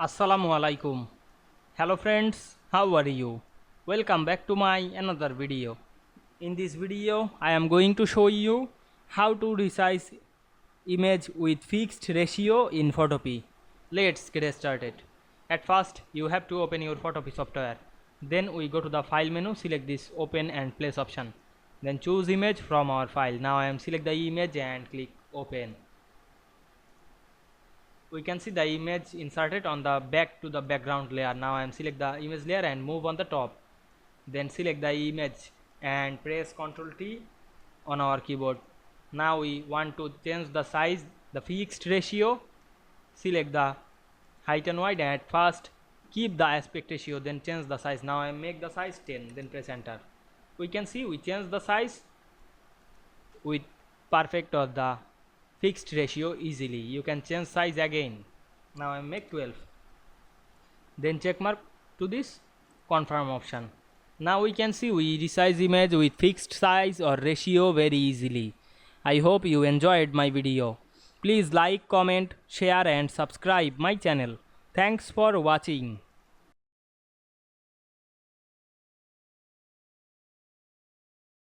Assalamu Walaikum. Hello friends, how are you? Welcome back to my another video. In this video, I am going to show you how to resize image with fixed ratio in Photopea. Let's get started. At first, you have to open your Photopea software. Then we go to the file menu, select this open and place option. Then choose image from our file. Now I am select the image and click open. We can see the image inserted on the back to the background layer. Now I am select the image layer and move on the top. Then select the image and press Ctrl T on our keyboard. Now we want to change the size, the fixed ratio. Select the height and width, and at first keep the aspect ratio, then change the size. Now I make the size 10, then press enter. We can see we change the size with perfect or the fixed ratio easily. You can change size again. Now I make 12, then check mark to this confirm option. Now we can see we resize image with fixed size or ratio very easily. I hope you enjoyed my video. Please like, comment, share and subscribe my channel. Thanks for watching.